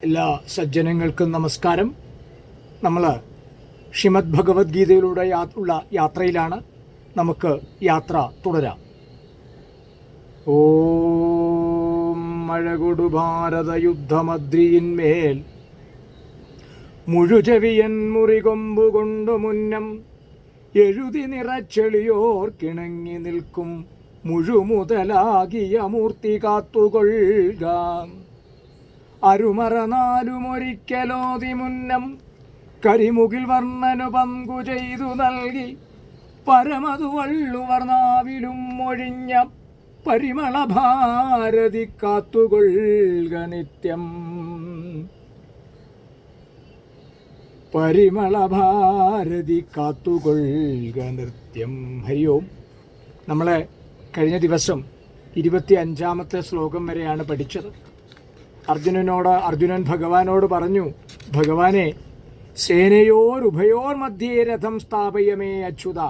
എല്ലാ സജ്ജനങ്ങൾക്കും നമസ്കാരം. നമ്മൾ ശ്രീമദ് ഭഗവത്ഗീതയിലൂടെ ഉള്ള യാത്രയിലാണ്. നമുക്ക് യാത്ര തുടരാം. ഓം മഴകൊടു ഭാരത യുദ്ധമദ്രിയിന്മേൽ മുഴുചെവിയൻ മുറികൊമ്പുകൊണ്ടു മുന്നം എഴുതി നിറച്ചെളിയോർ കിണങ്ങി നിൽക്കും മുഴുമുതലാകിയ മൂർത്തി കാത്തുകൊള്ളുക. അരുമറനാലുമൊരിക്കലോതി മുന്നം കരിമുകിൽ വർണ്ണനു പങ്കു ചെയ്തു നൽകി പരമതു വള്ളുവർനാവിലും ഒഴിഞ്ഞ പരിമള ഭാരതി കാത്തുകൊള്ളുക നിത്യം. പരിമള ഭാരതി കാത്തുകൊള്ളുക നിത്യം. ഹരി ഓം. നമ്മളെ കഴിഞ്ഞ ദിവസം 25-ാമത്തെ ശ്ലോകം വരെയാണ് പഠിച്ചത്. അർജുനൻ ഭഗവാനോട് പറഞ്ഞു, ഭഗവാനെ, സേനയോരുഭയോർ മധ്യേ രഥം സ്ഥാപയമേ അച്യുത.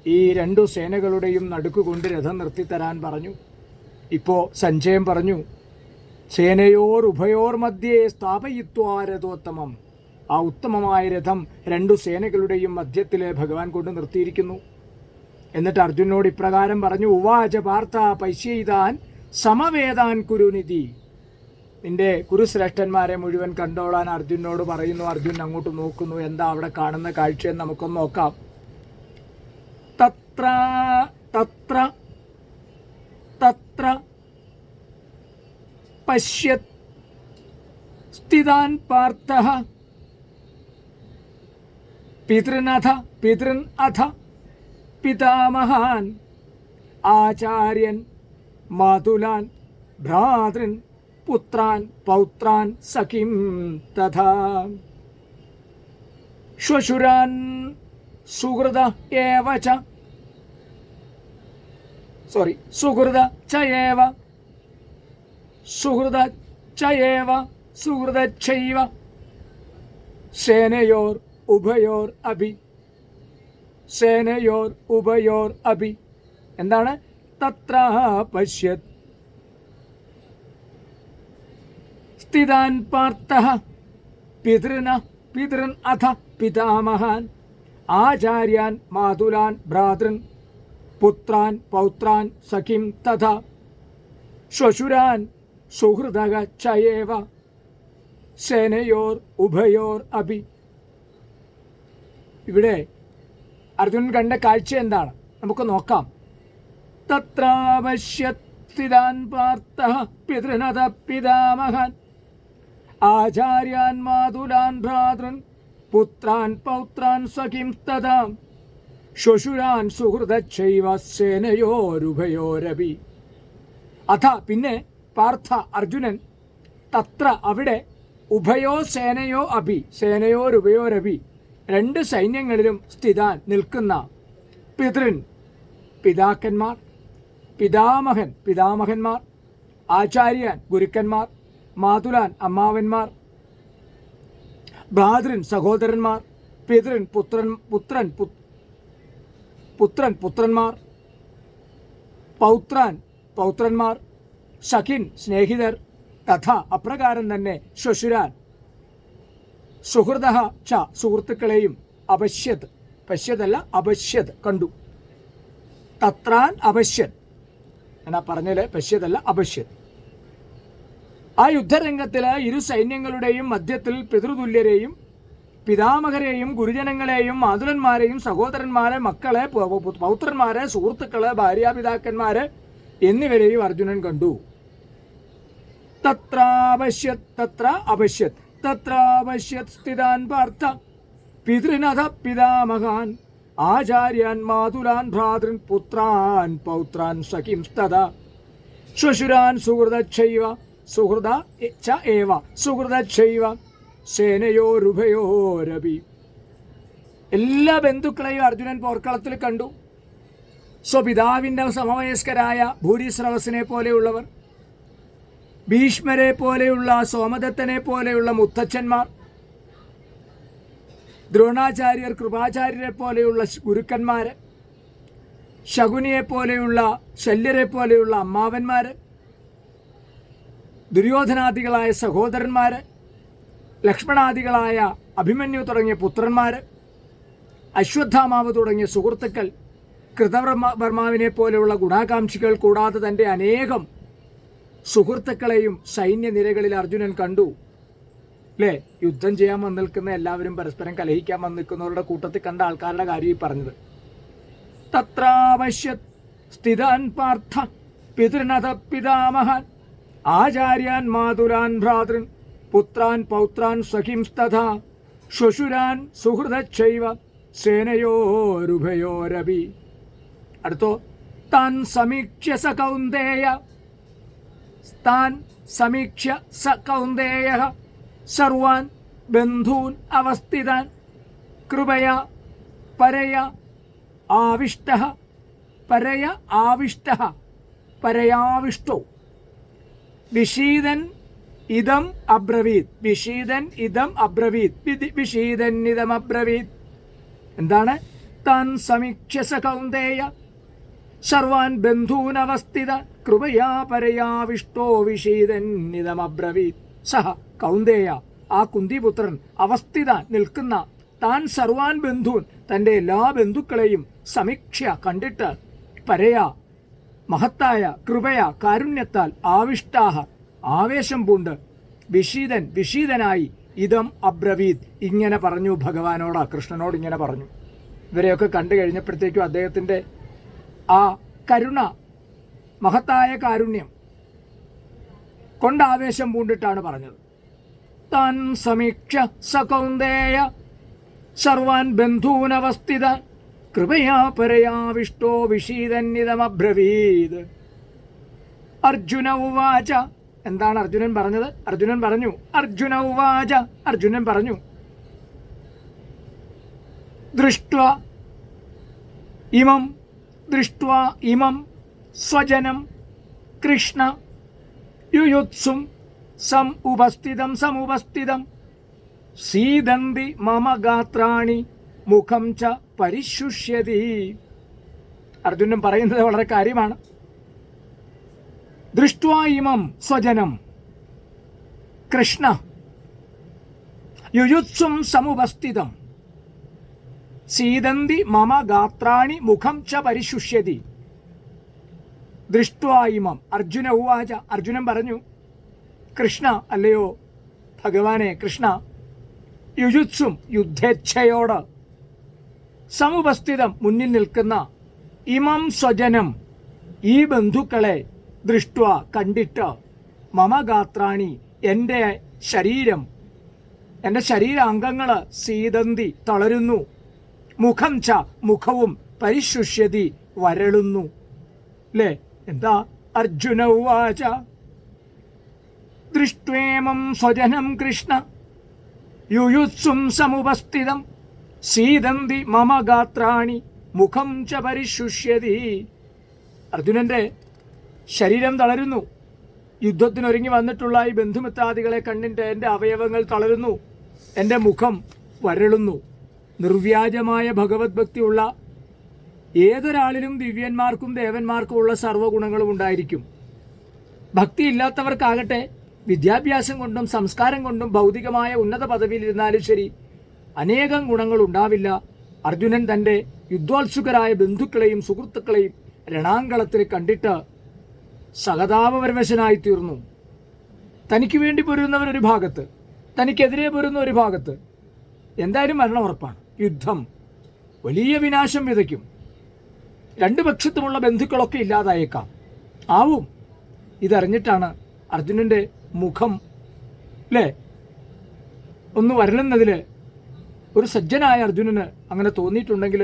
ഈ രണ്ടു സേനകളുടെയും നടുക്കുകൊണ്ട് രഥം നിർത്തിത്തരാൻ പറഞ്ഞു. ഇപ്പോൾ സഞ്ജയം പറഞ്ഞു, സേനയോരുഭയോർ മധ്യേ സ്ഥാപയിത്വാ രഥോത്തമം. ആ ഉത്തമമായ രഥം രണ്ടു സേനകളുടെയും മധ്യത്തിൽ ഭഗവാൻ കൊണ്ട് നിർത്തിയിരിക്കുന്നു. എന്നിട്ട് അർജുനോട് ഇപ്രകാരം പറഞ്ഞു, ഉവാച പാർത്ഥ പശ്യൈതാൻ സമവേദാൻ കുരുനിധി. നിന്റെ കുരുശ്രേഷ്ഠന്മാരെ മുഴുവൻ കണ്ടോളാൻ അർജുനോട് പറയുന്നു. അർജുൻ അങ്ങോട്ട് നോക്കുന്നു. എന്താ അവിടെ കാണുന്ന കാഴ്ചയെന്ന് നമുക്കൊന്ന് നോക്കാം. തത്ര തത്ര തത്ര പശ്യത് സ്ഥിതാൻ പാർത്ഥഃ പിതൃൻ അഥ പിതാമഹാൻ ആചാര്യൻ മാതുലാൻ ഭ്രാതൃൻ പുത്രാൻ പൗത്രാൻ സഖിം തഥാ ശ്വശുരാൻ സുഹൃദ ഏവ ച സുഹൃദ ചയേവ സുഹൃദച്ചൈവ സേനയോർ ഉഭയോർ അഭി. എന്താണ്? തത്ര പശ്യത് സ്ഥിതാൻ പാർത്ഥഃ പിതൃൻ അഥ പിതാമഹാൻ ആചാര്യാൻ മാതുലാൻ ഭ്രാതൃൻ പുത്രാൻ പൗത്രാൻ സഖിം തഥാ ശ്വശുരാൻ സുഹൃദഃ ചയേവ സേനയോർ ഉഭയോർ അഭി. ഇവിടെ അർജുനൻ കണ്ട കാഴ്ച എന്താണ്? നമുക്ക് നോക്കാം. തത്രാവശ്യത് സ്ഥിതാൻ പാർത്ഥഃ പിതൃൻ അഥ പിതാമഹാൻ ആചാര്യാൻ മാതുലാൻ ഭ്രാതൃൻ പുത്രാൻ പൗത്രാൻ സഖിം തഥാ ശ്വശുരാൻ സുഹൃദച്ചൈവ സേനയോരുഭയോരഭി. അഥ പിന്നെ പാർത്ഥ അർജുനൻ തത്ര അവിടെ ഉഭയോ സേനയോരുഭയോരഭി രണ്ട് സൈന്യങ്ങളിലും സ്ഥിതാൻ നിൽക്കുന്ന പിതൃൻ പിതാക്കന്മാർ, പിതാമഹന്മാർ, ആചാര്യൻ ഗുരുക്കന്മാർ, മാതുലാൻ അമ്മാവന്മാർ, ഭ്രാതൃൻ സഹോദരന്മാർ, പിതൃൻ പുത്രന്മാർ, പൗത്രന്മാർ, സഖിൻ സ്നേഹിതർ, തഥ അപ്രകാരം തന്നെ ശ്വശുരാൻ സുഹൃദഃ ച സുഹൃത്തുക്കളെയും അപശ്യത് കണ്ടു. തത്രാൻ അപശ്യത് എന്നാ പറഞ്ഞാല് പശ്യതല്ല അപശ്യത്. ആ യുദ്ധരംഗത്തില് ഇരു സൈന്യങ്ങളുടെയും മധ്യത്തിൽ പിതൃതുല്യരെയും പിതാമഹരെയും ഗുരുജനങ്ങളെയും മാതുലന്മാരെയും സഹോദരന്മാരെ, മക്കളെ, പൗത്രന്മാരെ, സുഹൃത്തുക്കളെ, ഭാര്യാപിതാക്കന്മാരെ എന്നിവരെയും അർജുനൻ കണ്ടു. തത്രാവശ്യത് സ്ഥിതാൻ പാർത്ഥ പിതൃനഥ പിതാമഹാൻ ആചാര്യാൻ മാതുലാൻ ഭ്രാതൃൻ പുത്രാൻ പൗത്രാൻ സഖിം തഥാ ശ്വശുരാൻ സുഹൃദച്ചൈവ സേനയോരുഭയോരഭി. എല്ലാ ബന്ധുക്കളെയും അർജുനൻ പോർക്കളത്തിൽ കണ്ടു. സ്വപിതാവിൻ്റെ സമവയസ്കരായ ഭൂരിശ്രവസിനെ പോലെയുള്ളവർ, ഭീഷ്മരെ പോലെയുള്ള, സോമദത്തനെ പോലെയുള്ള മുത്തച്ഛന്മാർ, ദ്രോണാചാര്യർ, കൃപാചാര്യരെ പോലെയുള്ള ഗുരുക്കന്മാർ, ശകുനിയെ പോലെയുള്ള, ശല്യരെ പോലെയുള്ള അമ്മാവന്മാർ, ദുര്യോധനാദികളായ സഹോദരന്മാർ, ലക്ഷ്മണാദികളായ അഭിമന്യു തുടങ്ങിയ പുത്രന്മാർ, അശ്വത്ഥാമാവ് തുടങ്ങിയ സുഹൃത്തുക്കൾ, കൃതവർമാവിനെ പോലെയുള്ള ഗുണാകാംക്ഷികൾ, കൂടാതെ തൻ്റെ അനേകം സുഹൃത്തുക്കളെയും സൈന്യനിരകളിൽ അർജുനൻ കണ്ടു. അല്ലേ? യുദ്ധം ചെയ്യാൻ വന്ന് നിൽക്കുന്ന എല്ലാവരും പരസ്പരം കലഹിക്കാൻ വന്ന് നിൽക്കുന്നവരുടെ കൂട്ടത്തിൽ കണ്ട ആൾക്കാരുടെ കാര്യം ഈ പറഞ്ഞത്. തത്രാവശ്യത് സ്ഥിതാൻ പാർത്ഥ പിതൃനഥ പിതാമഹാൻ ആചാര്യാൻ മാതുരാൻ ഭ്രാതൃൻ പുത്രാൻ പൗത്രാൻ സഖിംസ്തഥാ ശ്വശുരാൻ സുഹൃദൈവ സേനയോരുഭയോരപി. അടുത്തോ താൻ സമീക്ഷ്യ സ കൗന്ദേയ സർവാൻ ബന്ധൂൻ അവസ്ഥിതാൻ കൃപയാ പരയാവിഷ്ടോ വിഷീദൻ ഇതം അബ്രവീത്. എന്താണ്? താൻ സമീക്ഷ്യ സ കൗന്ദേയ സർവാൻ ബന്ധൂനവസ്ഥിത കൃപയാ പരയാവിഷ്ടോ വിഷീദന്നിതമബ്രവീത്. സഹ കൗന്ദേയ, ആ കുന്തിപുത്രൻ, അവസ്ഥിതാൻ നിൽക്കുന്ന, താൻ സർവാൻ ബന്ധൂൻ തൻ്റെ എല്ലാ ബന്ധുക്കളെയും സമീക്ഷ കണ്ടിട്ട്, പരയാ മഹത്തായ കൃപയ കാരുണ്യത്താൽ ആവിഷ്ടാഹ ആവേശം പൂണ്ട്, വിഷീദനായി ഇതം അബ്രവീത് ഇങ്ങനെ പറഞ്ഞു ഭഗവാനോട്, കൃഷ്ണനോട് ഇങ്ങനെ പറഞ്ഞു. ഇവരെയൊക്കെ കണ്ടു കഴിഞ്ഞപ്പോഴത്തേക്കും അദ്ദേഹത്തിൻ്റെ ആ കരുണ, മഹത്തായ കാരുണ്യം കൊണ്ട് ആവേശം പൂണ്ടിട്ടാണ് പറഞ്ഞത്. താൻ സമീക്ഷ സ കൗന്ദേയ സർവാൻ ബന്ധൂനവസ്ഥിത കൃപയാ പരയാവിഷ്ടോ വിഷീദന്നിതമബ്രവീത്. അർജുന ഉവാച. എന്താണ് അർജുനൻ പറഞ്ഞത്? അർജുനൻ പറഞ്ഞു ദൃഷ്ട്വാ ഇമം സ്വജനം കൃഷ്ണ യുയുത്സും സമുപസ്ഥിതം സീദന്തി മമ ഗാത്രാണി മുഖം ച പരിശുഷ്യതി. അർജുനൻ പറയുന്നത് വളരെ കാര്യമാണ്. ദൃഷ്ട്വാ ഇമം സ്വജനം കൃഷ്ണ യുയുത്സും സമുപസ്ഥിതം സീദന്തി മമ ഗാത്രാണി മുഖം ച പരിശുഷ്യതി. ദൃഷ്ട്വാ ഇമം അർജുന ഉവാച. അർജുനൻ പറഞ്ഞു, കൃഷ്ണ, അല്ലയോ ഭഗവാനെ കൃഷ്ണ, യുജുത്സും യുദ്ധേച്ഛയോട്, സമുപസ്ഥിതം മുന്നിൽ നിൽക്കുന്ന, ഇമം സ്വജനം ഈ ബന്ധുക്കളെ, ദൃഷ്ട്വ കണ്ടിട്ട്, മമ ഗാത്രാണി എൻ്റെ ശരീരം, എൻ്റെ ശരീരാംഗങ്ങൾ, സീദന്തി തളരുന്നു, മുഖം ച മുഖവും, പരിശുഷ്യതി വരളുന്നു. അല്ലേ? എന്താ? അർജുന ഉവാച ദൃഷ്ട്വേമം സ്വജനം കൃഷ്ണ യുയുത്സും സമുപസ്ഥിതം സീദന്തി മമ ഗാത്രാണി മുഖം ച പരിശുഷ്യതി. അർജുനൻ്റെ ശരീരം തളരുന്നു. യുദ്ധത്തിനൊരുങ്ങി വന്നിട്ടുള്ള ഈ ബന്ധുമിത്രാദികളെ കണ്ടിട്ട് എൻ്റെ അവയവങ്ങൾ തളരുന്നു, എൻ്റെ മുഖം വരളുന്നു. നിർവ്യാജമായ ഭഗവത് ഭക്തിയുള്ള ഏതൊരാളിലും ദിവ്യന്മാർക്കും ദേവന്മാർക്കും ഉള്ള സർവ്വഗുണങ്ങളും ഉണ്ടായിരിക്കും. ഭക്തിയില്ലാത്തവർക്കാകട്ടെ വിദ്യാഭ്യാസം കൊണ്ടും സംസ്കാരം കൊണ്ടും ഭൗതികമായ ഉന്നത പദവിയിലിരുന്നാലും ശരി അനേകം ഗുണങ്ങൾ ഉണ്ടാവില്ല. അർജുനൻ തൻ്റെ യുദ്ധോത്സുകരായ ബന്ധുക്കളെയും സുഹൃത്തുക്കളെയും രണാങ്കളത്തിൽ കണ്ടിട്ട് സഹതാപപരവശനായി തീർന്നു. തനിക്ക് വേണ്ടി പൊരുന്നവർ ഒരു ഭാഗത്ത്, തനിക്കെതിരെ പൊരുന്ന ഒരു ഭാഗത്ത്. എന്തായാലും മരണം ഉറപ്പാണ്. യുദ്ധം വലിയ വിനാശം വിതയ്ക്കും. രണ്ടു പക്ഷത്തുമുള്ള ബന്ധുക്കളൊക്കെ ഇല്ലാതായേക്കാം, ആവും. ഇതറിഞ്ഞിട്ടാണ് അർജുനൻ്റെ മുഖം ഒന്ന് വരളുന്നതിൽ ഒരു സജ്ജനായ അർജുനന് അങ്ങനെ തോന്നിയിട്ടുണ്ടെങ്കിൽ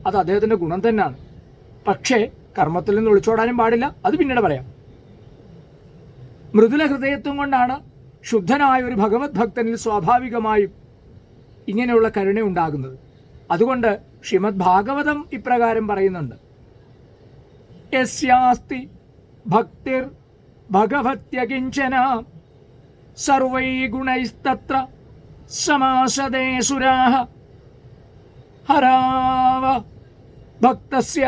അത് അദ്ദേഹത്തിൻ്റെ ഗുണം തന്നെയാണ്. പക്ഷേ കർമ്മത്തിൽ നിന്ന് ഒളിച്ചോടാനും പാടില്ല. അത് പിന്നീട് പറയാം. മൃദുല ഹൃദയത്വം കൊണ്ടാണ് ശുദ്ധനായ ഒരു ഭഗവത് ഭക്തനിൽ സ്വാഭാവികമായും ഇങ്ങനെയുള്ള കരുണ ഉണ്ടാകുന്നത്. അതുകൊണ്ട് ശ്രീമദ് ഭാഗവതം ഇപ്രകാരം പറയുന്നുണ്ട്, യസ്യാസ്തി ഭക്തിർ ഭഗവത്യകിഞ്ചന സർവൈ ഗുണൈസ്തത്ര സമാസദേ സുരാഃ ഹരാവ ഭക്തസ്യ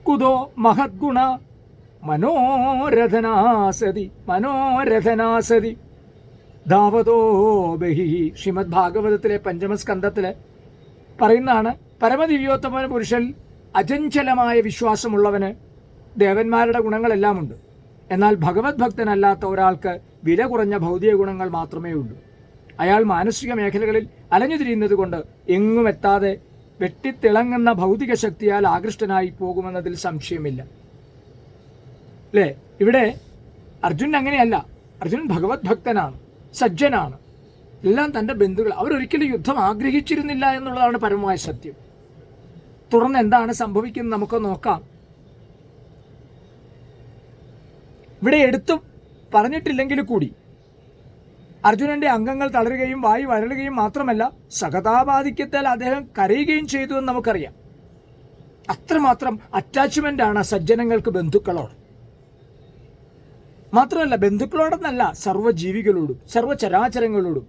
കുതോ മഹദ്ഗുണ മനോരഥനാസതി ധാവതോ ബഹി. ശ്രീമദ് ഭാഗവതത്തിലെ പഞ്ചമസ്കന്ധത്തില് പറയുന്നതാണ്, പരമദിവ്യോത്തമ പുരുഷൻ അചഞ്ചലമായ വിശ്വാസമുള്ളവന് ദേവന്മാരുടെ ഗുണങ്ങളെല്ലാം ഉണ്ട്. എന്നാൽ ഭഗവത് ഭക്തനല്ലാത്ത ഒരാൾക്ക് വില കുറഞ്ഞ ഭൗതിക ഗുണങ്ങൾ മാത്രമേ ഉള്ളൂ. അയാൾ മാനസിക മേഖലകളിൽ അലഞ്ഞു തിരിയുന്നത് കൊണ്ട് എങ്ങും എത്താതെ വെട്ടിത്തിളങ്ങുന്ന ഭൗതിക ശക്തിയാൽ ആകൃഷ്ടനായി പോകുമെന്നതിൽ സംശയമില്ല. അല്ലേ? ഇവിടെ അർജുനൻ അങ്ങനെയല്ല. അർജുനൻ ഭഗവത് ഭക്തനാണ്, സജ്ജനാണ്. എല്ലാം തൻ്റെ ബന്ധുക്കൾ. അവരൊരിക്കലും യുദ്ധം ആഗ്രഹിച്ചിരുന്നില്ല എന്നുള്ളതാണ് പരമമായ സത്യം. തുടർന്ന് എന്താണ് സംഭവിക്കുന്നത് നമുക്ക് നോക്കാം. ഇവിടെ എടുത്തു പറഞ്ഞിട്ടില്ലെങ്കിൽ കൂടി അർജുനന്റെ അംഗങ്ങൾ തളരുകയും വായു വരളുകയും മാത്രമല്ല, സഹതാപാധിക്യത്താൽ അദ്ദേഹം കരയുകയും ചെയ്തു എന്ന് നമുക്കറിയാം. അത്രമാത്രം അറ്റാച്ച്മെന്റ് ആണ് സജ്ജനങ്ങൾക്ക് ബന്ധുക്കളോട്. മാത്രമല്ല, ബന്ധുക്കളോടെന്നല്ല, സർവ്വജീവികളോടും സർവ്വചരാചരങ്ങളോടും.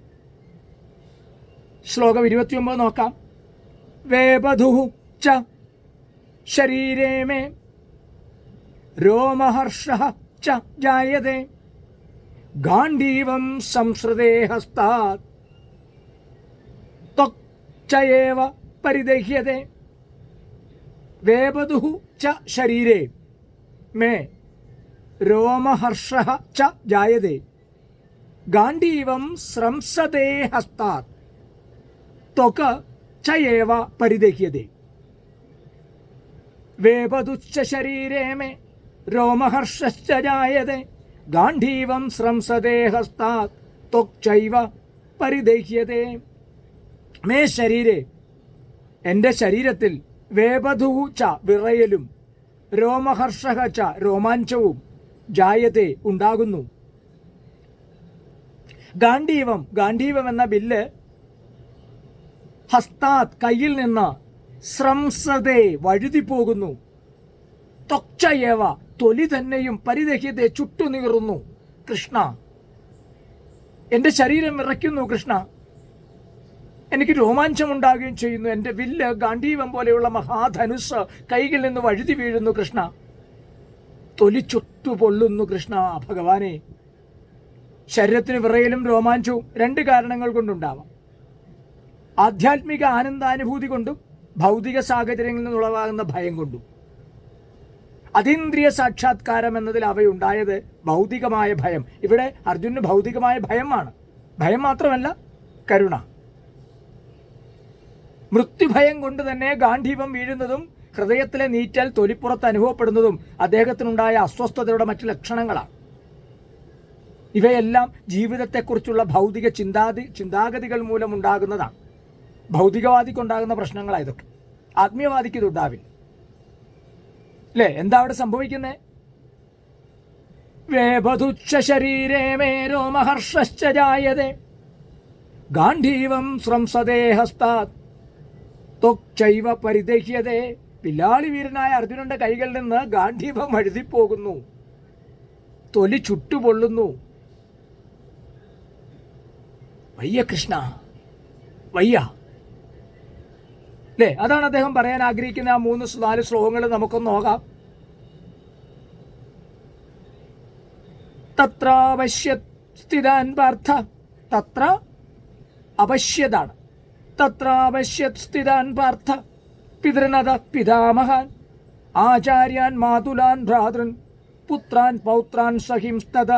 ശ്ലോകം 29 നോക്കാം. വേപധുഃ ച ശരീരേ മേ രോമഹർഷഃ ച ജായതേ ഗാണ്ഡീവം സംസൃതേ ഹസ്താത് ത്വക് ചയേവ പരിദഹ്യതേ. വേപധുഃ ച ശരീരേ മേ രോമഹർഷഃ ച ജായതേ ഗാണ്ഡീവം സ്രംസതേ ഹസ്താത് ത്വക് ചയേവ പരിദഹ്യതേ. വേപധുശ്ച ശരീരേ മേ രോമഹർഷശ്ച ജായതേ ഗാണ്ഡീവം സ്രംസതേ ഹസ്താത് ത്വക് ചൈവ പരിദഹ്യതേ. മേ ശരീരേ, എൻ്റെ ശരീരത്തിൽ, വേപധുഃ ച വിറയലും, രോമഹർഷഃ ച രോമാഞ്ചവും, ജായതേ ഉണ്ടാകുന്നു. ഗാണ്ഡീവം, ഗാണ്ഡീവം എന്ന ബില്ല് ഹസ്താത് കയ്യിൽ നിന്ന്, സ്രംസതേ വഴുതിപ്പോകുന്നു, ത്വക്ചയേവ തൊലി തന്നെയും, പരിദഹ്യത്തെ ചുട്ടുനീറുന്നു. കൃഷ്ണ, എൻ്റെ ശരീരം വിറയ്ക്കുന്നു കൃഷ്ണ, എനിക്ക് രോമാഞ്ചമുണ്ടാകുകയും ചെയ്യുന്നു. എൻ്റെ വില്ല് ഗാണ്ഡീവം പോലെയുള്ള മഹാധനുസ് കൈകളിൽ നിന്ന് വഴുതി വീഴുന്നു കൃഷ്ണ, തൊലി ചുട്ടുപൊള്ളുന്നു കൃഷ്ണ. ഭഗവാനെ, ശരീരത്തിന് വിറയലും രോമാഞ്ചവും രണ്ട് കാരണങ്ങൾ കൊണ്ടുണ്ടാവാം. ആധ്യാത്മിക ആനന്ദാനുഭൂതി കൊണ്ടും ഭൗതിക സാഹചര്യങ്ങളിൽ നിന്നുളവാകുന്ന ഭയം കൊണ്ടും. അതീന്ദ്രിയ സാക്ഷാത്കാരം എന്നതിൽ അവയുണ്ടായത് ഭൗതികമായ ഭയം. ഇവിടെ അർജുനന് ഭൗതികമായ ഭയമാണ്. ഭയം മാത്രമല്ല, കരുണ. മൃത്യുഭയം കൊണ്ട് തന്നെ ഗാണ്ഡീവം വീഴുന്നതും ഹൃദയത്തിലെ നീറ്റൽ തൊലിപ്പുറത്ത് അനുഭവപ്പെടുന്നതും അദ്ദേഹത്തിനുണ്ടായ അസ്വസ്ഥതയുടെ മറ്റു ലക്ഷണങ്ങളാണ്. ഇവയെല്ലാം ജീവിതത്തെക്കുറിച്ചുള്ള ഭൗതിക ചിന്താഗതികൾ മൂലമുണ്ടാകുന്നതാണ്. ഭൗതികവാദിക്കുണ്ടാകുന്ന പ്രശ്നങ്ങളാണ് ഇതൊക്കെ. ആത്മീയവാദിക്ക് ഇതുണ്ടാവില്ല. അല്ലേ? എന്താ അവിടെ സംഭവിക്കുന്നത്? വേപധുശ്ച ശരീരേ മേ രോമഹർഷശ്ച ജായതേ ഗാണ്ഡീവം സ്രംസതേ ഹസ്താത് ത്വക് ചൈവ പരിദഹ്യതേ. പില്ലാളി വീരനായ അർജുനന്റെ കൈകളിൽ നിന്ന് ഗാണ്ഡീവം വഴുതിപ്പോകുന്നു, തൊലി ചുട്ടുപൊള്ളുന്നു. വയ്യ കൃഷ്ണ, വയ്യ. അല്ലേ? അതാണ് അദ്ദേഹം പറയാൻ ആഗ്രഹിക്കുന്ന ആ 3-4 ശ്ലോകങ്ങൾ നമുക്കൊന്ന് നോക്കാം. തത്ര അവശ്യത് സ്ഥിതാൻ പാർത്ഥ, തത്ര അവശ്യതാണ്. തത്ര അവശ്യത് സ്ഥിതാൻ പാർത്ഥ പിതൃനത പിതാമഹാൻ ആചാര്യാൻ മാതുലാൻ ഭ്രാതൃൻ പുത്രാൻ പൗത്രാൻ സഹിംസ്തത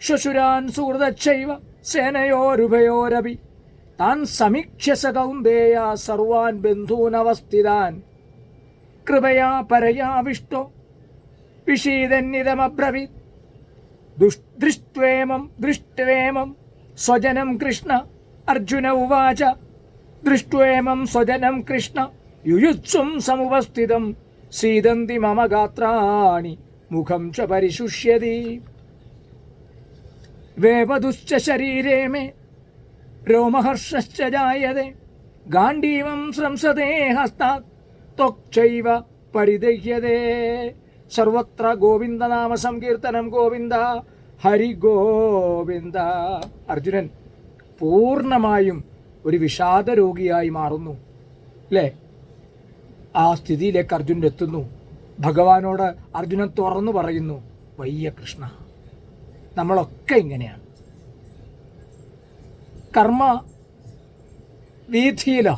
ശ്വശുരാൻ സുഹൃതച്ചൈവ സേനയോരുഭയോരപി താൻ സമീക്ഷ്യ സ കൗന്ദേയ സർവാൻ ബന്ധൂനവസ്ഥിതാൻ കൃപയാ പരയാവിഷ്ടോ വിഷീദന്നിതമബ്രവീത് ദൃഷ്ട്വേമം സ്വജനം കൃഷ്ണ. അർജുന ഉവാച ദൃഷ്ട്വേമം സ്വജനം കൃഷ്ണ യുയുത്സും സമുപസ്ഥിതം സീദന്തി മമ ഗാത്രാണി മുഖം ച പരിശുഷ്യതി. വേപധുശ്ച ശരീരേ മേ രോമഹർഷശ്ച ജായതേ ഗാണ്ഡീവം സ്രംസതേ ഹസ്താത് ത്വക് ചൈവ പരിദഹ്യതേ. സർവത്ര ഗോവിന്ദനാമ സങ്കീർത്തനം. ഗോവിന്ദ ഹരി ഗോവിന്ദ. അർജുനൻ പൂർണ്ണമായും ഒരു വിഷാദ രോഗിയായി മാറുന്നു. അല്ലേ? ആ സ്ഥിതിയിലേക്ക് അർജുനൻ എത്തുന്നു. ഭഗവാനോട് അർജുനൻ തുറന്നു പറയുന്നു, വയ്യ കൃഷ്ണ, നമ്മളൊക്കെ ഇങ്ങനെയാണ്. കർമ്മ വീഥിയിലോ,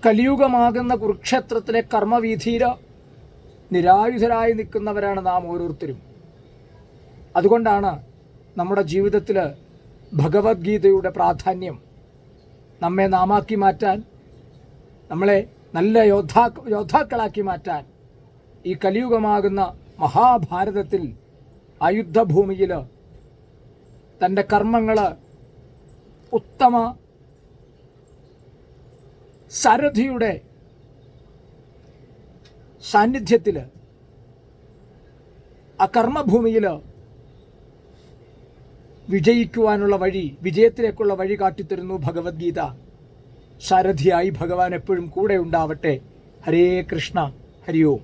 കലിയുഗമാകുന്ന കുരുക്ഷേത്രത്തിലെ കർമ്മവീഥിയിലോ നിരായുധരായി നിൽക്കുന്നവരാണ് നാം ഓരോരുത്തരും. അതുകൊണ്ടാണ് നമ്മുടെ ജീവിതത്തിൽ ഭഗവത്ഗീതയുടെ പ്രാധാന്യം. നമ്മെ നാമാക്കി മാറ്റാൻ, നമ്മളെ നല്ല യോദ്ധാക്കളാക്കി മാറ്റാൻ ഈ കലിയുഗമാകുന്ന മഹാഭാരതത്തിൽ ആ യുദ്ധഭൂമിയിൽ തൻ്റെ കർമ്മങ്ങൾ ഉത്തമ സാരഥിയുടെ സാന്നിധ്യത്തിൽ ആ കർമ്മഭൂമിയിൽ വിജയിക്കുവാനുള്ള വഴി, വിജയത്തിലേക്കുള്ള വഴി കാട്ടിത്തരുന്നു ഭഗവത്ഗീത. സാരഥിയായി ഭഗവാൻ എപ്പോഴും കൂടെ ഉണ്ടാവട്ടെ. ഹരേ കൃഷ്ണ, ഹരി ഓം.